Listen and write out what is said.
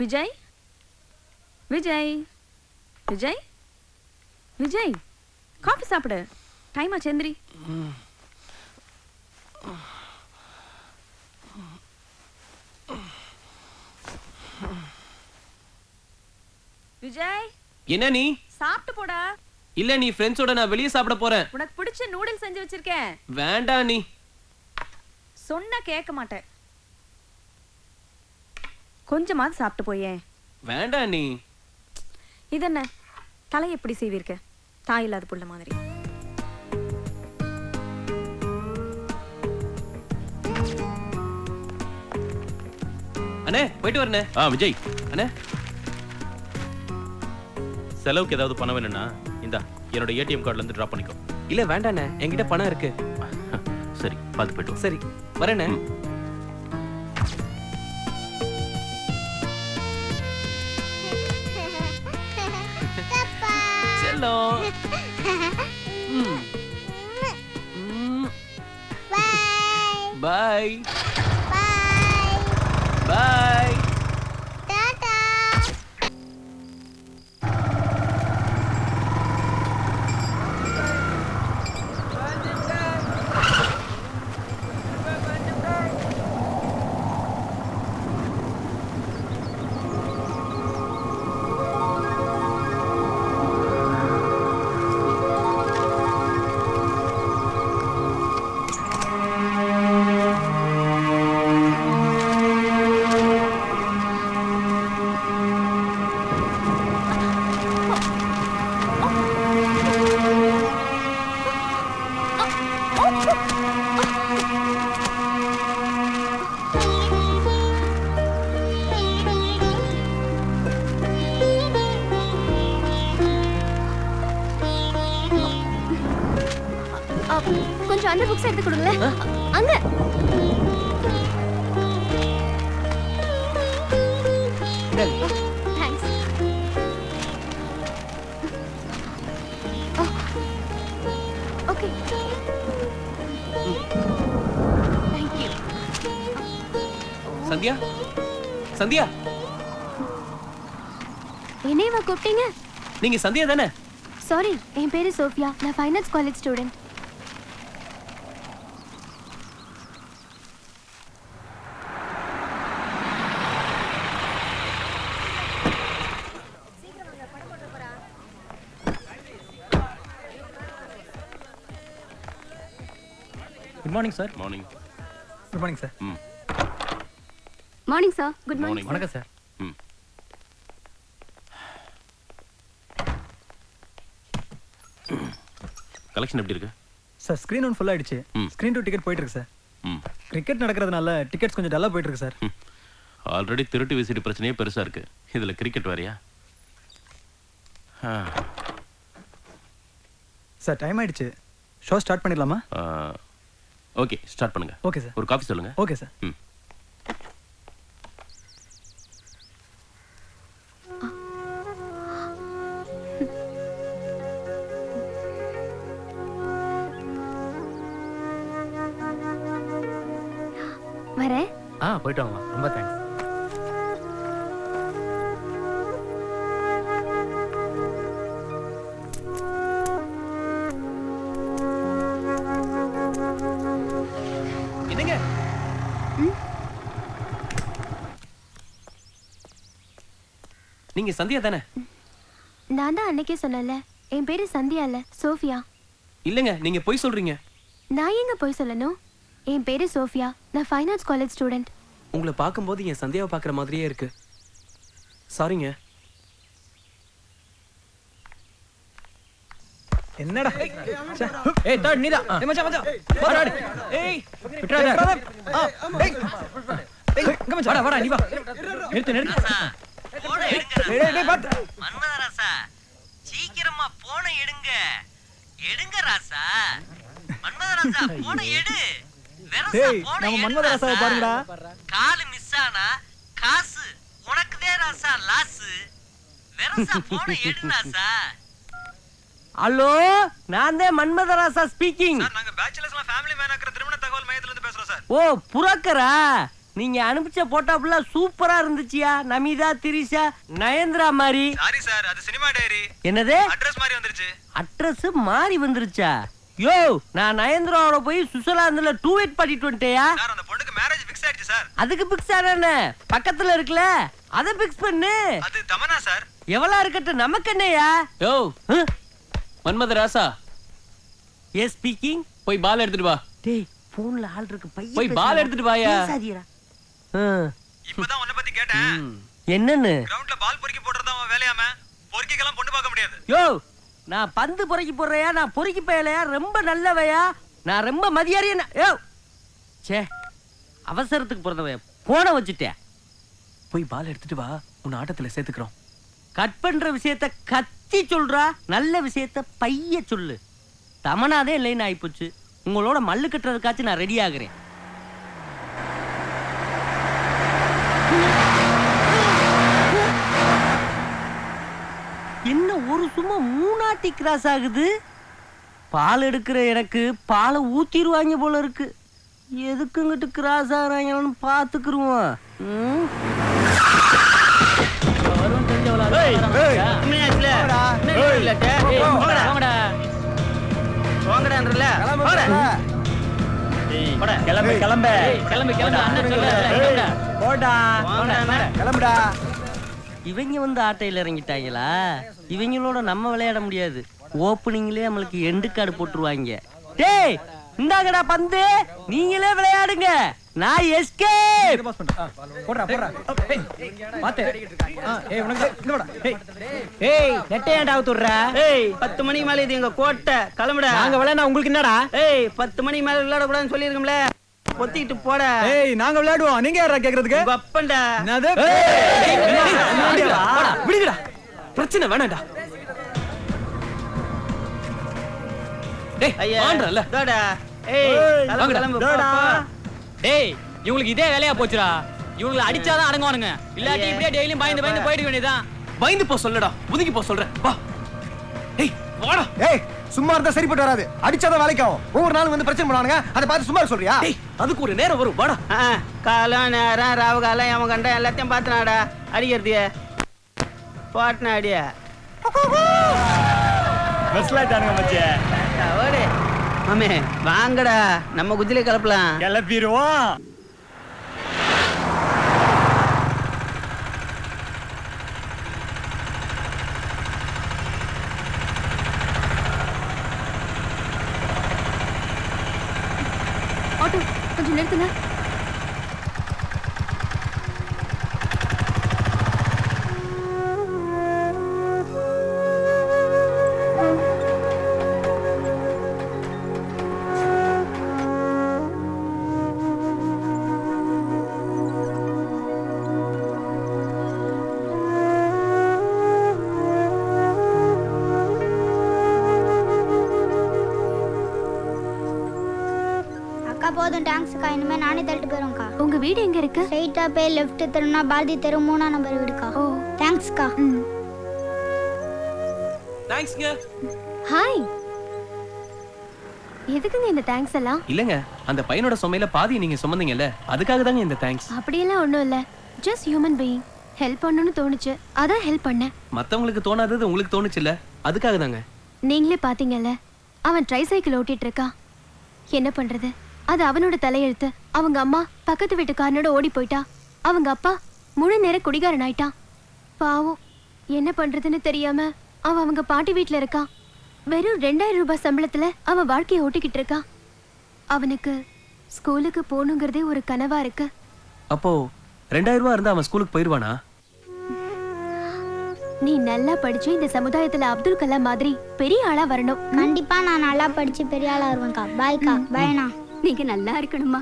Vijay Vijay Vijay Vijay coffee சாப்பிடு. Time ஆச்சு, எந்திரி. விஜய் என்ன நீ சாப்பிட்டு போடா. இல்ல நீ ஃப்ரெண்ட்ஸோட நான் வெளிய சாப்பிட போறேன். உனக்கு பிடிச்ச நூடுல்ஸ் செஞ்சு வச்சிருக்கேன். வேண்டாம் நீ சொன்னா கேட்க மாட்டேன். கொஞ்சமாவது சாப்பிட்டு போயே. வேண்டாம் நீ. இதென்ன தலை எப்படி செய்வீர்க்க? தாய் இல்லாத புள்ள மாதிரி. அண்ணே போயிட்டு வரனே. விஜய் அண்ணே செலவுக்கு ஏதாவது பணம் வேணும்னா இந்தா என்னோட ஏடிஎம் கார்டுல இருந்து டிராப் பண்ணிக்கோ. இல்ல வேண்டாண்ணே, என்கிட்ட பணம் இருக்கு. சரி பார்த்து போயிட்டு வா. சரி வரேண்ணே. செல்லம். பாய் பாய். கொஞ்சம் அந்த புக்ஸ் எடுத்து கொடுங்க. அங்க thanks. Okay thank you. Sandhya Sandhya என்னையவா கூப்பிட்டீங்க? நீங்க சந்தியா தானே? சாரி, என் பேரு சோஃபியா. நான் finance college student. Good morning sir. Morning. Good morning sir. Morning sir. Good morning. வணக்கம் சார். கலெக்ஷன் எப்படி இருக்கு சார்? ஸ்க்ரீன் ஒன் ஃபுல் ஆயிடுச்சு. ஸ்க்ரீன் டூ டிக்கெட் போயிட்டு இருக்கு சார். கிரிக்கெட் நடக்கிறதுனால டிக்கெட்ஸ் கொஞ்சம் டல்லா போயிட்டு இருக்கு சார். ஆல்ரெடி திருட்டு விசிட் பிரச்சனையே பெருசா இருக்கு, இதுல கிரிக்கெட் வேறயா? சார் டைம் ஆயிடுச்சு, ஷோ ஸ்டார்ட் பண்ணிடலாமா? ஓகே ஸ்டார்ட் பண்ணுங்க. Okay sir. ஒரு காஃபி சொல்லுங்க. Okay sir. வரேன். போயிட்டு வாங்க. ரொம்ப தேங்க்ஸ். என்னங்க நீங்க சந்தியா தானே? நான் தான் அன்னைக்கே சொன்னேன்ல, என் பேரு சந்தியா இல்ல சோஃபியா. இல்லங்க நீங்க போய் சொல்றீங்க. நான் எங்க போய் சொல்லணும்? என் பேரு சோஃபியா. நான் ஃபைனான்ஸ் காலேஜ் ஸ்டூடெண்ட். உங்களை பார்க்கும்போது என் சந்தியாவை பார்க்குற மாதிரியே இருக்கு. சாரிங்க. என்னடா? ஏய் தட் நீடா. ஏய் மச்சான் மச்சான். வாடா. ஏய் விட்றாத. ஏய். ஏய் இங்க மச்சான். வாடா நீ வா. நிறுத்து நிறுத்து. போன எடுங்க. டேய் பாத்து. மன்மத ராசா சீக்கிரமா போன எடுங்க. எடுங்க ராசா. மன்மத ராசா போன எடு. டேய் நம்ம மன்மத ராசாவை பாருங்கடா. கால் மிஸ் ஆனா காசு உனக்குதே ராசா லாஸ். வெரசா போன எடு ராசா. ஹலோ நான் தான் மன்மத ராசா ஸ்பீக்கிங். சார் நாங்க பேச்சுலர்ஸ்லாம் ஃபேமிலி மேன் ஆக்குற திருமண தகவல் மையத்துல இருந்து பேசுறோம் சார். ஓ புரோக்கரா? நீங்க அனுப்பிச்ச போட்டோ ஃபுல்லா சூப்பரா இருந்துச்சியா. நமிதா, திரிஷா, நயன்தரா மாதிரி. சாரி சார், அது சினிமா டைரி. என்னது? அட்ரஸ் மாதிரி வந்துருச்சு. அட்ரஸ் மாறி வந்துருச்சா? யோ, நான் நயன்தராவோட போய் சுவிட்சர்லாந்துல டூவேட் பண்ணிட்டு வந்துட்டேயா. சார் அந்த பொண்ணுக்கு மேரேஜ் ஃபிக்ஸ் ஆயிடுச்சு சார். அதுக்கு பிக்ஸ் ஆனே பக்கத்துல இருக்குல, அத பிக்ஸ் பண்ணு. அது தமனா சார். எவ்வளவு இருக்கட்டும், நமக்கு என்னையா? யோ மன்மத ராசா, எஸ் ஸ்பீக்கிங். போய் பால் எடுத்துட்டு வா. டேய், போன்ல ஆள் இருக்கு, பையன் போய் பால் எடுத்துட்டு வாயா. பேசாதீடா. இப்பதான் உன்னை பத்தி கேட்டேன். என்னன்னு? கிரவுண்ட்ல பால் பொறுக்கி போடுறதா அவன் வேலையாம. பொறுக்கிக்கலாம் பொண்ணு பார்க்க முடியாது. யோ, நான் பந்து பொறுக்கி போடுறையா, நான் பொறுக்கி பயலையா, ரொம்ப நல்லவையா, நான் ரொம்ப மதியாரியா. யோ சே, அவசரத்துக்கு பிறந்தவையா, போன வச்சுட்டேன். போய் பால் எடுத்துட்டு வா, உன் ஆட்டத்துல சேர்த்துக்கிறோம். கட் பண்ற விஷயத்த கத்தி சொல்றா, நல்ல விஷயத்த பைய சொல்லு. தமனாதே இல்லைன்னு ஆயிப்போச்சு. உங்களோட மல்லு கட்டுறதுக்காச்சும் நான் ரெடி ஆகுறேன். என்ன ஒரு சும்மா மூணாட்டி கிராஸ் ஆகுது? பால் எடுக்கிற எனக்கு பாலை ஊத்திடுவாங்க போல இருக்கு. எதுக்குங்கிட்டு கிராஸ் ஆகுறாங்கன்னு பாத்துக்குருவோம். இவங்க வந்து ஆட்டையில இறங்கிட்டாங்களா? இவங்களோட நம்ம விளையாட முடியாது. ஓப்பனிங்லயே நம்மளுக்கு எண்டு கார்டு போட்டுருவாங்க. டேய், இந்தாங்கடா பந்து, நீங்களே விளையாடுங்க, நான் எஸ்கேப். போடுறா போடுறா. பாத்து. ஏய் உனக்கு இங்க வாடா. ஏய் நெட்டை ஏன்டா அவுத்துறா? ஏய் 10 மணிக்கு மேல இது எங்க கோட்டை, கிளம்புடா. நாங்க விளையாட உங்களுக்கு என்னடா? ஏய் 10 மணிக்கு மேல விளையாட கூடாதுன்னு சொல்லிருக்கோம்ல, பொத்திட்டு போடா. ஏய் நாங்க விளையாடுவோம், நீங்க யாரா கேக்குறதுக்கு? உங்க அப்பன்டா. என்னது? விடுங்கடா, பிரச்சனை வேணாம்டா. டேய் ஐயா வாங்கறல. டோடா. ஏய் கிளம்பு கிளம்பு போடா. டேய் இவங்களுக்கு இதே வேலையா போச்சுடா. இவங்களை அடிச்சாதான் அடங்குவானுங்க, இல்லாட்டி இப்படியே டெய்லியும் பயந்து பயந்து போயிட வேண்டியதான். பயந்து போ சொல்லடா, ஒதுங்கி போ சொல்றேன். வா. ஏய் வாடா. ஏய் சும்மா இருந்தா சரிப்பட்டு வராது, அடிச்சாதான் வேலைக்கு ஆகும். ஒவ்வொரு நாளும் வந்து பிரச்சனை பண்ணுவானுங்க, அதை பார்த்து சும்மா இருக்க சொல்றியா? டேய் அதுக்கு ஒரு நேரம் வரும், வாடா. காலம் நேரம் ராவு காலம் எவன் கண்ட எல்லாத்தையும் பார்த்துனாடா அடிக்கிறதைய போட்டுனா அடியா. பஸ்லாட்டானுங்க மச்சே. ஓடு மாமே, வாங்கடா நம்ம குஜிலே கலப்பலாம். கிளப்பிடுவோம். ஆட்டோ கொஞ்சம் நிறுத்துங்க. போதும் தேங்க்ஸ்க்கா, இனிமே நானே தள்ளிட்டு போயிடும்க்கா. உங்க வீடு எங்க இருக்கு? ஸ்ட்ரைட்டா போய் லெஃப்ட் திரும்பினா பாரதி தெரு 3ஆம் நம்பர் வீடுக்கா. ஓ தேங்க்ஸ்க்கா. தேங்க்ஸ்ங்க. ஹாய். எதுக்குங்க இந்த தேங்க்ஸ் எல்லாம்? இல்லங்க, அந்த பையனோட சுமையில பாதி நீங்க சுமந்தீங்கல்ல, அதுக்காக தாங்க இந்த தேங்க்ஸ். அப்படியெல்லாம் ஒண்ணும் இல்ல, ஜஸ்ட் ஹியூமன் பீயிங். ஹெல்ப் பண்ணணும்னு தோணுச்சு, அதான் ஹெல்ப் பண்ணேன். மத்தவங்களுக்கு தோணாதது உங்களுக்கு தோணுச்சுல்ல, அதுக்காக தாங்க. நீங்களே பாத்தீங்கல்ல, அவன் ட்ரைசைக்கிள் ஓட்டிட்டு இருக்கான். என்ன பண்றது, அது அவனோட தலையெழுத்து. அவங்க அம்மா பக்கத்து வீட்டுக்காரனோட ஓடி போயிட்டா. அவங்க அப்பா முழு நேர குடிகாரன் ஆயிட்டான். பாவம், என்ன பண்றதுன்னு தெரியாம அவன் அவங்க பாட்டி வீட்டுல இருக்கான். வெறும் 2000 ரூபாய் சம்பளத்துல அவன் வாழ்க்கையை ஓட்டிக்கிட்டு இருக்கான். அவனுக்கு ஸ்கூலுக்கு போகணுங்கிறதே ஒரு கனவா இருக்கு. அப்போ 2000 ரூபாய் இருந்தா அவன் ஸ்கூலுக்கு போயிருவானா? நீ நல்லா படிச்சு இந்த சமுதாயத்துல அப்துல் கலாம் மாதிரி பெரிய ஆளா வரணும். கண்டிப்பா நான் நல்லா படிச்சு பெரிய ஆளா வருவேன்க்கா. பாய்க்கா. பாய்ண்ணா. நீங்க நல்லா இருக்கணுமா?